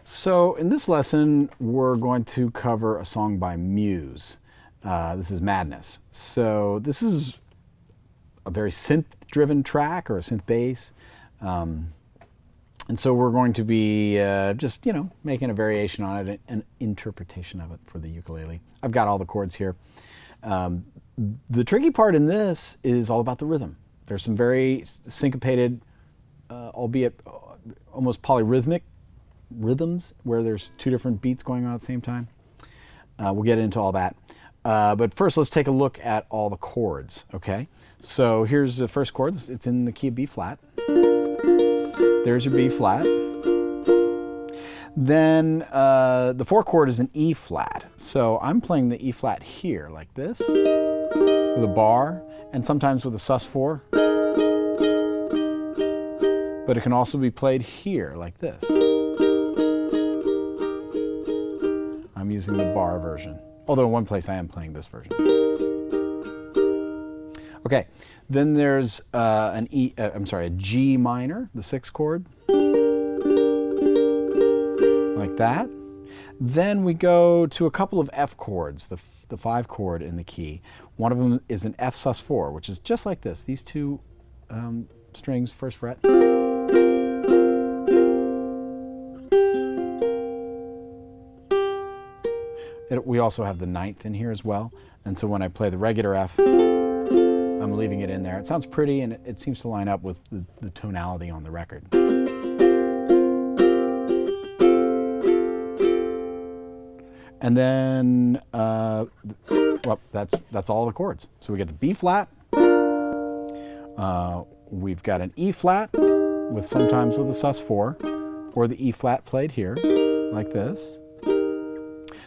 So in this lesson, we're going to cover a song by Muse. This is Madness. So this is a very synth-driven track, or a synth bass. And so we're going to be just, making a variation on it, an interpretation of it for the ukulele. I've got all the chords here. The tricky part in this is all about the rhythm. There's some very syncopated, albeit almost polyrhythmic rhythms where there's two different beats going on at the same time. We'll get into all that. But first, let's take a look at all the chords, okay? So here's the first chord. It's in the key of B flat. There's your B flat. Then the fourth chord is an E flat. So I'm playing the E flat here, like this, with a bar, and sometimes with a sus4. But it can also be played here, like this. I'm using the bar version. Although in one place I am playing this version. Okay, then there's a G minor, the sixth chord, like that. Then we go to a couple of F chords, the five chord in the key. One of them is an F sus4, which is just like this. These two strings, first fret. We also have the ninth in here as well. And so when I play the regular F, I'm leaving it in there. It sounds pretty, and it seems to line up with the tonality on the record. And then, well, that's all the chords. So we get the B flat. We've got an E flat, sometimes with a sus4, or the E flat played here, like this.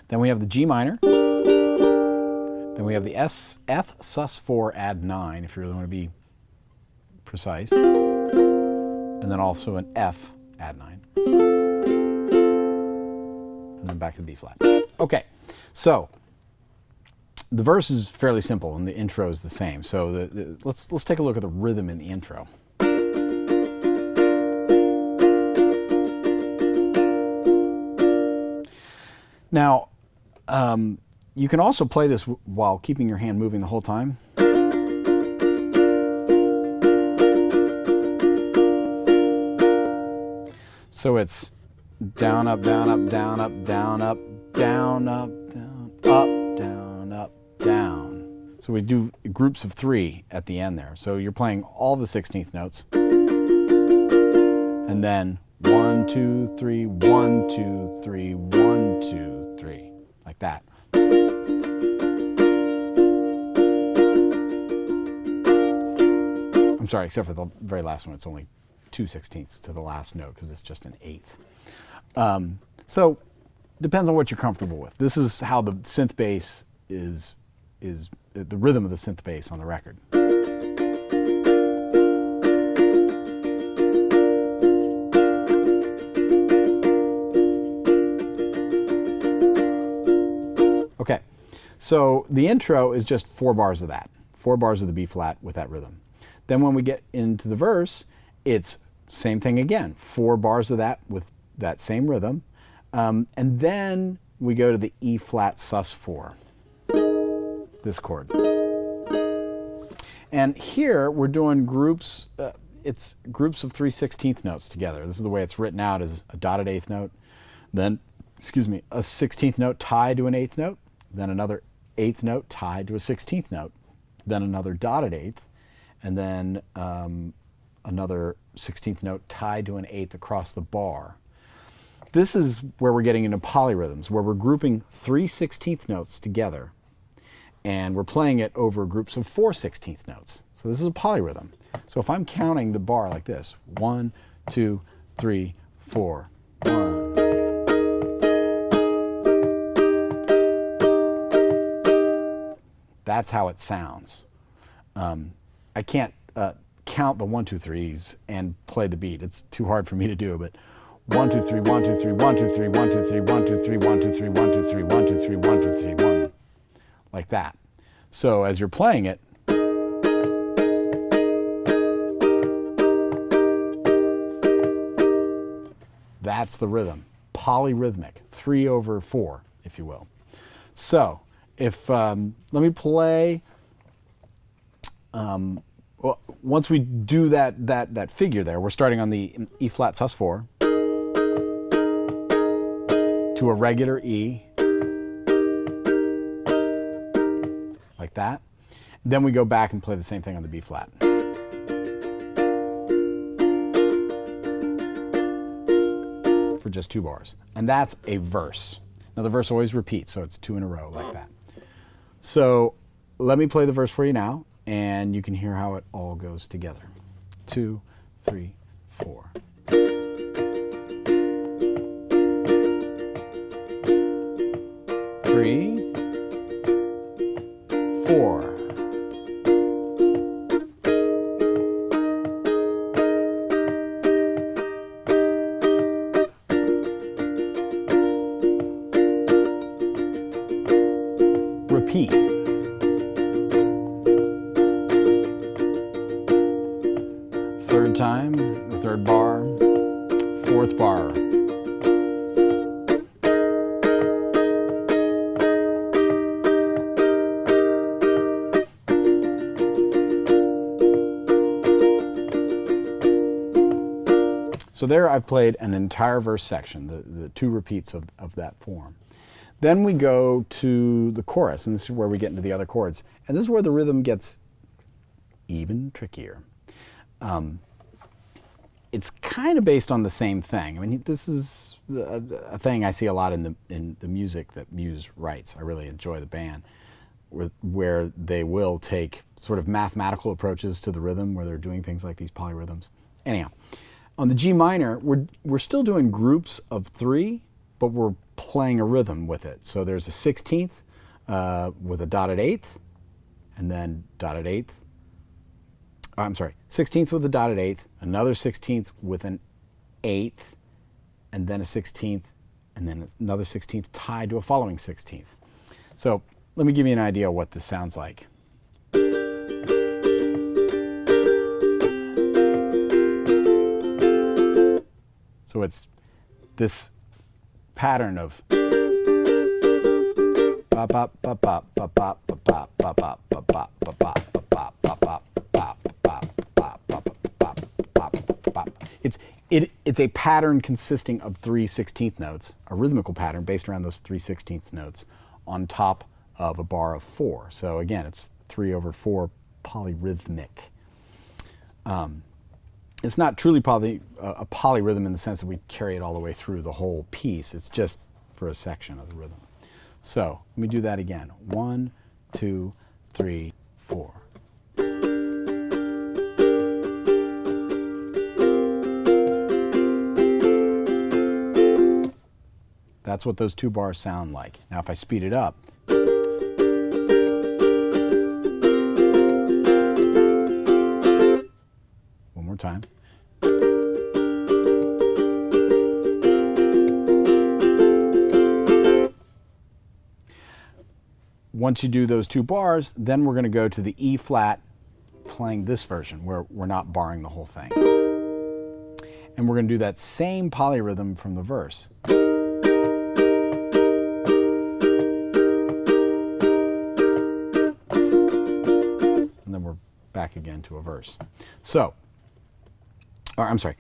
Then we have the G minor. Then we have the F sus4 add 9, if you really want to be precise. And then also an F add 9. And then back to the B flat. Okay, so the verse is fairly simple and the intro is the same. So let's take a look at the rhythm in the intro. Now, you can also play this while keeping your hand moving the whole time. So it's down, up, down, up, down, up, down, up, down, up, down, up, down, up, down. So we do groups of 3 at the end there. So you're playing all the 16th notes. And then 1, 2, 3, 1, 2, 3, 1, 2, 3, like that. I'm sorry, except for the very last one, it's only 2/16 to the last note because it's just an 8th. So depends on what you're comfortable with. This is how the synth bass is the rhythm of the synth bass on the record. Okay, so the intro is just 4 bars of that. 4 bars of the B flat with that rhythm. Then when we get into the verse, it's same thing again. 4 bars of that with that same rhythm. And then we go to the E flat sus4, this chord. And here we're doing groups, it's groups of 3/16 notes together. This is the way it's written out, as a dotted 8th note, then, a 16th note tied to an 8th note, then another 8th note tied to a 16th note, then another dotted 8th, and then another 16th note tied to an 8th across the bar. This is where we're getting into polyrhythms, where we're grouping 3/16 notes together, and we're playing it over groups of 4/16 notes. So this is a polyrhythm. So if I'm counting the bar like this, 1, 2, 3, 4, 1. That's how it sounds. I can't count the 1, 2, 3s and play the beat. It's too hard for me to do, but 1, 2, 3, 1, 2, 3, 1, 2, 3, 1, 2, 3, 1, 2, 3, 1, 2, 3, 1, 2, 3, 1, 2, 3, 1, 2, 3, 1, like that. So as you're playing it, that's the rhythm. polyrhythmic, 3/4, if you will. So if, let me play, well, once we do that figure there, we're starting on the E flat sus4 to a regular E, like that. Then we go back and play the same thing on the B flat. For just 2 bars. And that's a verse. Now the verse always repeats, so it's 2 in a row like that. So let me play the verse for you now, and you can hear how it all goes together. 2, 3, 4. 3, 4. Repeat. Third time, the third bar, fourth bar. So there I've played an entire verse section, the 2 repeats of that form. Then we go to the chorus, and this is where we get into the other chords. And this is where the rhythm gets even trickier. It's kind of based on the same thing. I mean, this is a thing I see a lot in the music that Muse writes. I really enjoy the band, where they will take sort of mathematical approaches to the rhythm, where they're doing things like these polyrhythms. Anyhow, on the G minor, we're still doing groups of 3, but we're playing a rhythm with it. So there's a 16th with a dotted 8th, and then dotted 8th. I'm sorry, 16th with a dotted 8th, another 16th with an 8th, and then a 16th, and then another 16th tied to a following 16th. So let me give you an idea of what this sounds like. So it's this pattern of it's a pattern consisting of 3 16th notes, a rhythmical pattern based around those 3 16th notes on top of a bar of 4. So again, it's 3/4 polyrhythmic. It's not truly a polyrhythm in the sense that we carry it all the way through the whole piece. It's just for a section of the rhythm. So let me do that again. 1, 2, 3, 4. That's what those 2 bars sound like. Now if I speed it up, one more time. Once you do those 2 bars, then we're going to go to the E flat playing this version where we're not barring the whole thing. And we're going to do that same polyrhythm from the verse. And then we're back again to a verse. So, or I'm sorry,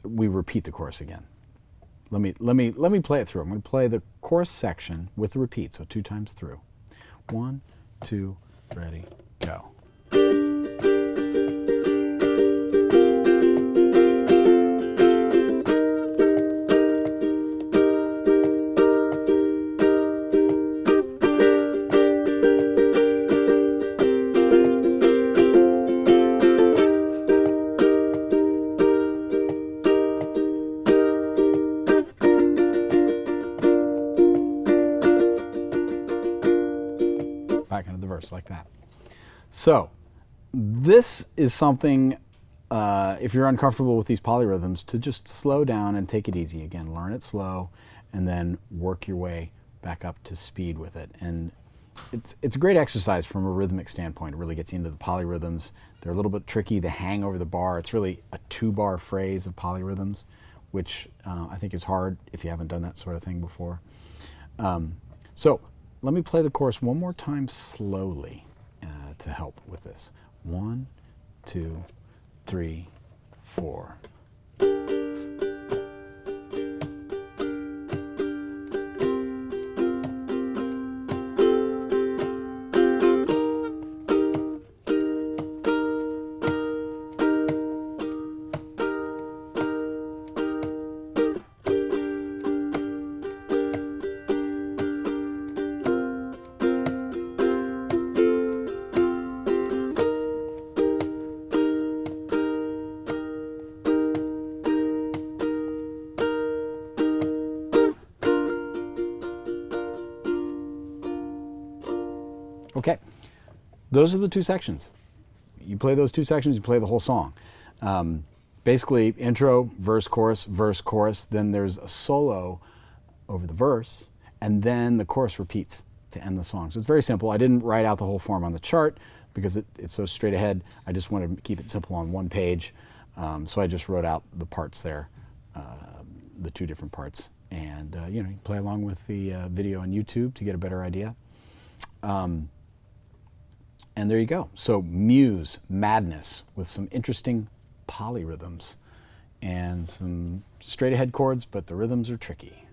we repeat the chorus again. Let me play it through. I'm going to play the chorus section with the repeat, so 2 times through. 1, 2, ready, go. Back into the verse like that. So this is something, if you're uncomfortable with these polyrhythms, to just slow down and take it easy. Again, learn it slow and then work your way back up to speed with it. And it's a great exercise from a rhythmic standpoint. It really gets you into the polyrhythms. They're a little bit tricky. They hang over the bar. It's really a 2-bar phrase of polyrhythms which I think is hard if you haven't done that sort of thing before. So let me play the chorus one more time slowly to help with this. 1, 2, 3, 4. Okay, those are the 2 sections. You play those 2 sections, you play the whole song. Basically, intro, verse, chorus, then there's a solo over the verse, and then the chorus repeats to end the song. So it's very simple. I didn't write out the whole form on the chart because it's so straight ahead. I just wanted to keep it simple on one page. So I just wrote out the parts there, the 2 different parts. And you know, you play along with the video on YouTube to get a better idea. And there you go. So Muse, Madness, with some interesting polyrhythms and some straight ahead chords, but the rhythms are tricky.